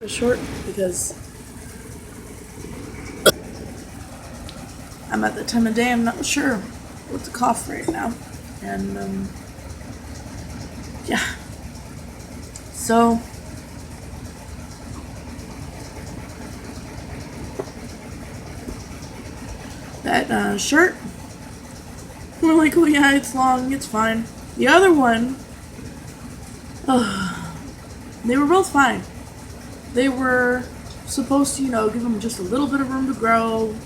short because I'm at the time of day I'm not sure what to cough right now. And yeah. So that shirt, we're like, oh yeah, it's long, it's fine. The other one, they were both fine. They were supposed to, give them just a little bit of room to grow.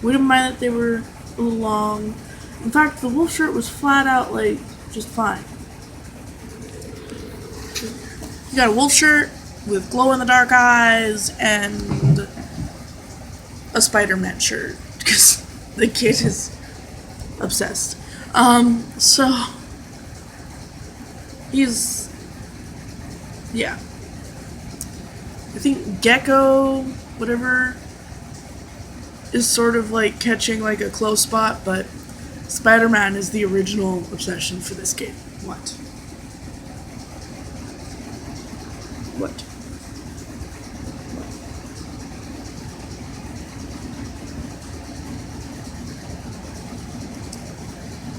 We didn't mind that they were a little long. In fact, the wolf shirt was flat out, like, just fine. You got a wolf shirt with glow-in-the-dark eyes and a Spider-Man shirt, because the kid is obsessed. So, he's, yeah. I think Gecko, whatever, is sort of like catching like a close spot, but Spider-Man is the original obsession for this game. What? What?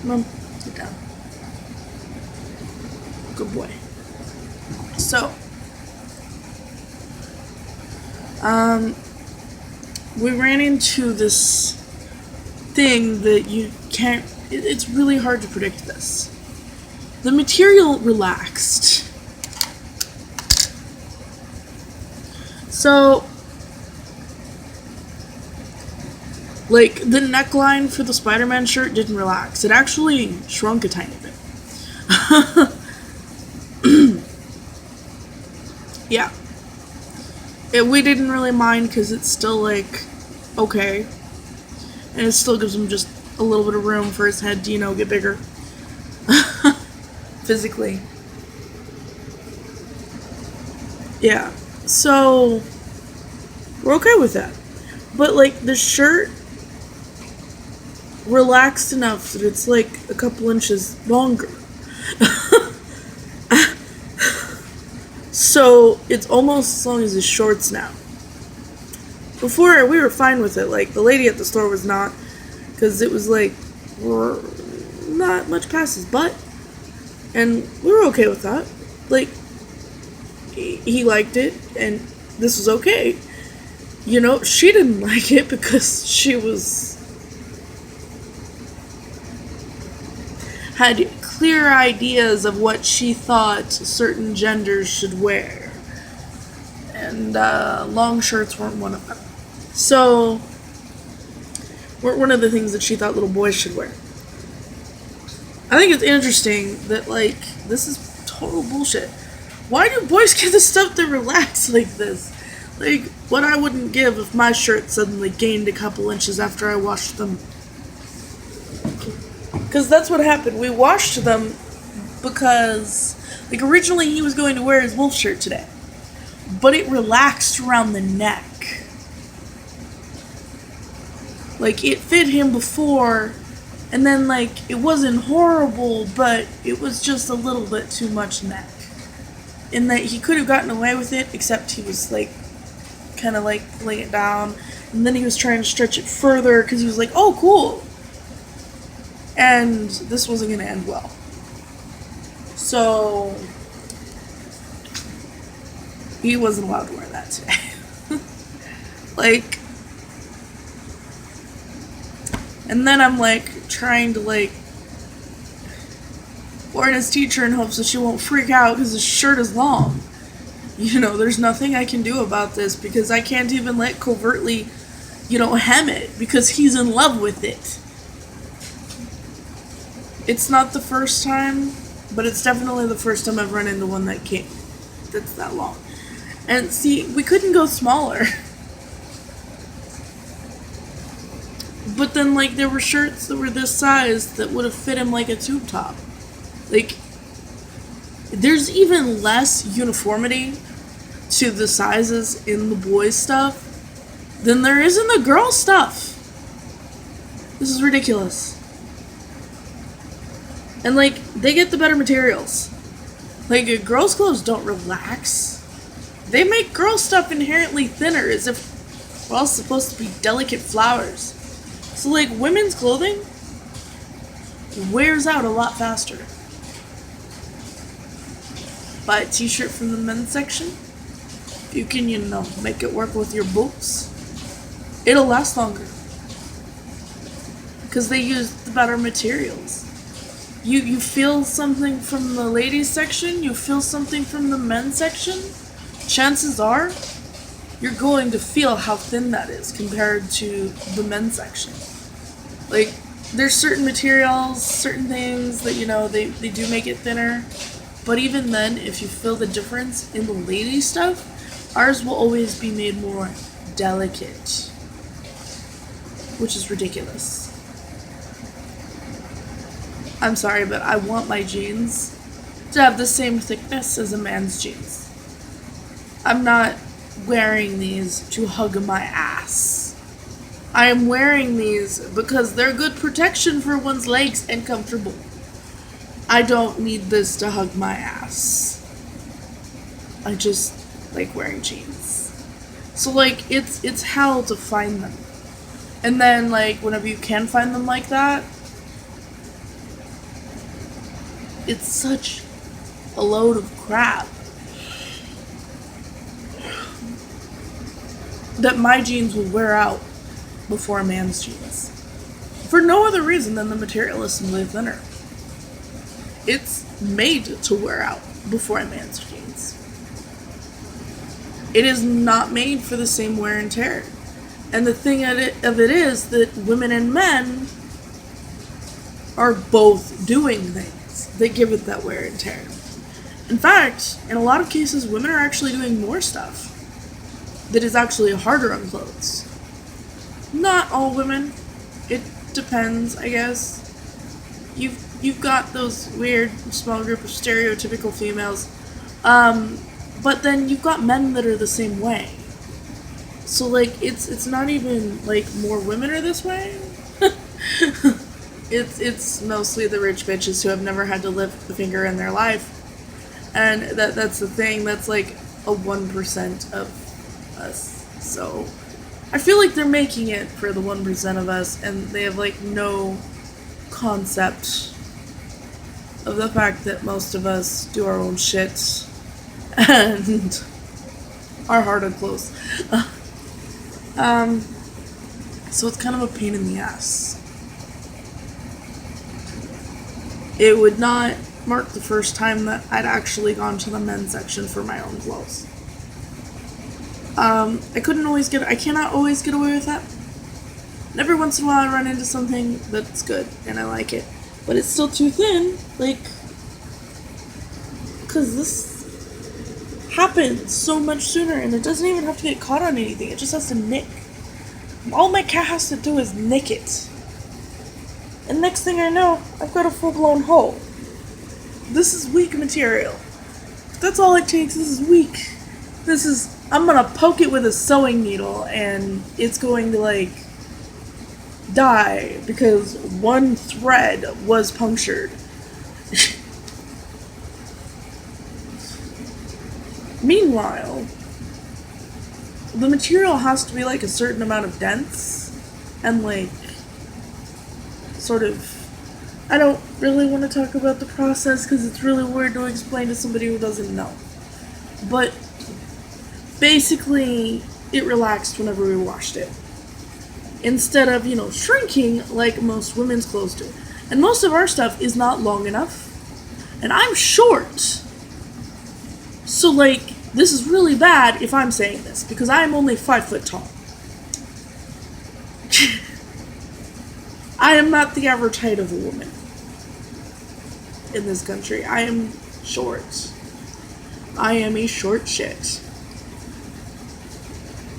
Mom, sit down. Good boy. So, we ran into this thing that you can't, it's really hard to predict this. The material relaxed. So, like, the neckline for the Spider-Man shirt didn't relax. It actually shrunk a tiny bit. Yeah. We didn't really mind because it's still, like, okay. And it still gives him just a little bit of room for his head to, get bigger. Physically. Yeah. So, we're okay with that. But, like, the shirt relaxed enough that it's, like, a couple inches longer. So, it's almost as long as his shorts now. Before, we were fine with it. Like, the lady at the store was not. Because it was, like, not much past his butt. And we were okay with that. Like, he liked it, and this was okay. She didn't like it because she had clear ideas of what she thought certain genders should wear. And long shirts weren't one of them. So, weren't one of the things that she thought little boys should wear. I think it's interesting that, like, this is total bullshit. Why do boys get the stuff that relax like this? Like, what I wouldn't give if my shirt suddenly gained a couple inches after I washed them. Because that's what happened. We washed them because, like, originally he was going to wear his wolf shirt today. But it relaxed around the neck. Like, it fit him before, and then, like, it wasn't horrible, but it was just a little bit too much neck. In that he could have gotten away with it, except he was, like, kind of, like, laying it down, and then he was trying to stretch it further, because he was like, oh, cool. And this wasn't going to end well. So, he wasn't allowed to wear that today. Like, and then I'm, like, trying to, like, warn his teacher in hopes that she won't freak out because his shirt is long. There's nothing I can do about this because I can't even, like, covertly, hem it because he's in love with it. It's not the first time, but it's definitely the first time I've run into one that's that long. And see, we couldn't go smaller. But then, like, there were shirts that were this size that would have fit him like a tube top. Like, there's even less uniformity to the sizes in the boys' stuff than there is in the girls' stuff. This is ridiculous. And, like, they get the better materials. Like, girls' clothes don't relax. They make girl stuff inherently thinner as if we're all supposed to be delicate flowers. So, like, women's clothing wears out a lot faster. Buy a t-shirt from the men's section. You can, make it work with your boots. It'll last longer. Because they use the better materials. You feel something from the ladies section, you feel something from the men's section, chances are you're going to feel how thin that is compared to the men's section. Like, there's certain materials, certain things that, they do make it thinner. But even then, if you feel the difference in the ladies stuff, ours will always be made more delicate. Which is ridiculous. I'm sorry, but I want my jeans to have the same thickness as a man's jeans. I'm not wearing these to hug my ass. I am wearing these because they're good protection for one's legs and comfortable. I don't need this to hug my ass. I just like wearing jeans. So, like, it's hell to find them. And then, like, whenever you can find them like that, it's such a load of crap that my jeans will wear out before a man's jeans. For no other reason than the material is simply thinner. It's made to wear out before a man's jeans. It is not made for the same wear and tear. And the thing of it is that women and men are both doing things that give it that wear and tear. In fact, in a lot of cases, women are actually doing more stuff that is actually harder on clothes. Not all women. It depends, I guess. You've got those weird small group of stereotypical females, but then you've got men that are the same way. So, like, it's not even like more women are this way. It's mostly the rich bitches who have never had to lift a finger in their life, and that's the thing. That's like a 1% of us. So I feel like they're making it for the 1% of us, and they have like no concept of the fact that most of us do our own shit and are hard on clothes. So it's kind of a pain in the ass. It would not mark the first time that I'd actually gone to the men's section for my own clothes. I cannot always get away with that. And every once in a while I run into something that's good and I like it. But it's still too thin, because this happens so much sooner and it doesn't even have to get caught on anything. It just has to nick. All my cat has to do is nick it. And next thing I know, I've got a full-blown hole. This is weak material. That's all it takes. This is weak. I'm gonna poke it with a sewing needle and it's going to, die because one thread was punctured. Meanwhile, the material has to be a certain amount of dense and I don't really want to talk about the process because it's really weird to explain to somebody who doesn't know. But basically, it relaxed whenever we washed it. Instead of, shrinking like most women's clothes do. And most of our stuff is not long enough. And I'm short. So, this is really bad if I'm saying this, because I'm only 5 foot tall. I am not the average height of a woman in this country. I am short. I am a short shit.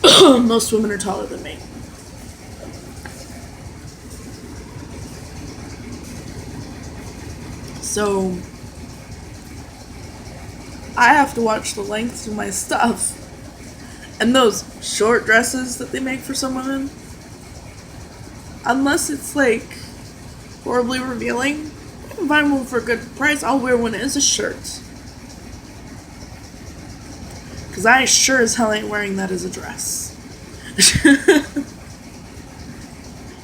Most women are taller than me. So I have to watch the length of my stuff. And those short dresses that they make for some women, unless it's horribly revealing, I can find one for a good price. I'll wear one as a shirt. Because I sure as hell ain't wearing that as a dress.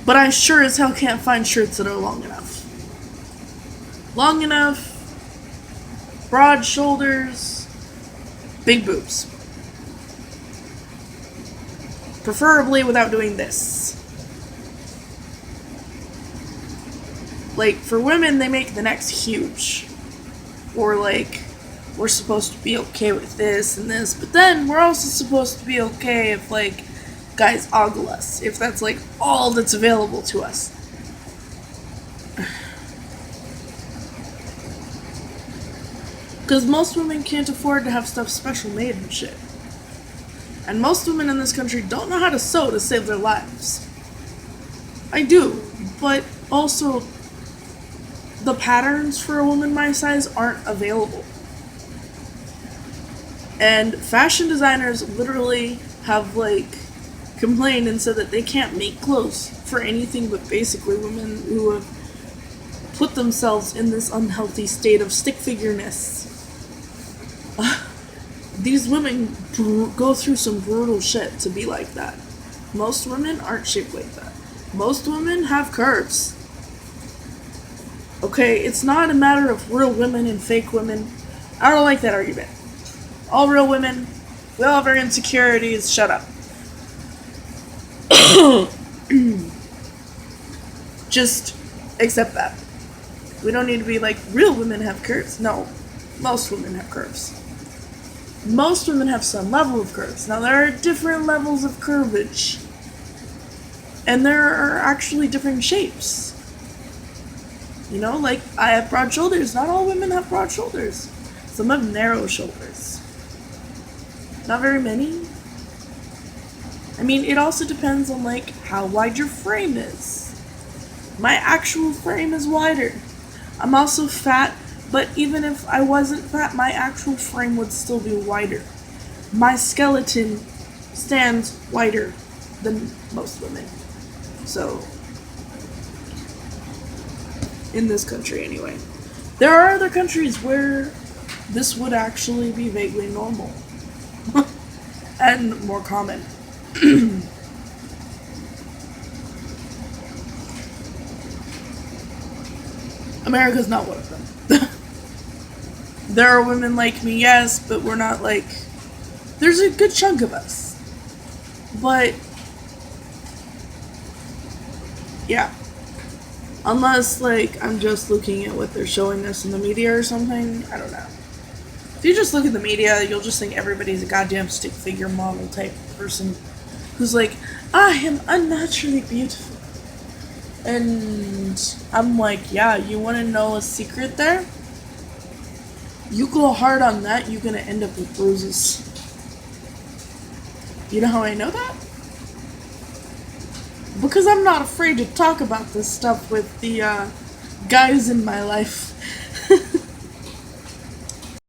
But I sure as hell can't find shirts that are long enough. Long enough, broad shoulders, big boobs. Preferably without doing this. Like, for women, they make the necks huge. Or, like, we're supposed to be okay with this and this, but then we're also supposed to be okay if, like, guys ogle us, if that's, like, all that's available to us. Because most women can't afford to have stuff special made and shit. And most women in this country don't know how to sew to save their lives. I do, but also the patterns for a woman my size aren't available. And fashion designers literally have, like, complained and said that they can't make clothes for anything but basically women who have put themselves in this unhealthy state of stick figure-ness. These women go through some brutal shit to be like that. Most women aren't shaped like that. Most women have curves. Okay, it's not a matter of real women and fake women. I don't like that argument. All real women, we all have our insecurities, shut up. Just accept that. We don't need to be like, real women have curves. No, most women have curves. Most women have some level of curves. Now, there are different levels of curvage. And there are actually different shapes. You know, like, I have broad shoulders. Not all women have broad shoulders. Some have narrow shoulders. Not very many. I mean, it also depends on, like, how wide your frame is. My actual frame is wider. I'm also fat, but even if I wasn't fat, my actual frame would still be wider. My skeleton stands wider than most women. So, in this country anyway. There are other countries where this would actually be vaguely normal. And more common. America's not one of them. There are women like me, yes, but we're not like... There's a good chunk of us. But... yeah. Unless, like, I'm just looking at what they're showing us in the media or something. I don't know. If you just look at the media, you'll just think everybody's a goddamn stick figure model type person who's like, I am unnaturally beautiful. And I'm like, yeah, you want to know a secret there? You go hard on that, you're going to end up with bruises. You know how I know that? Because I'm not afraid to talk about this stuff with the guys in my life.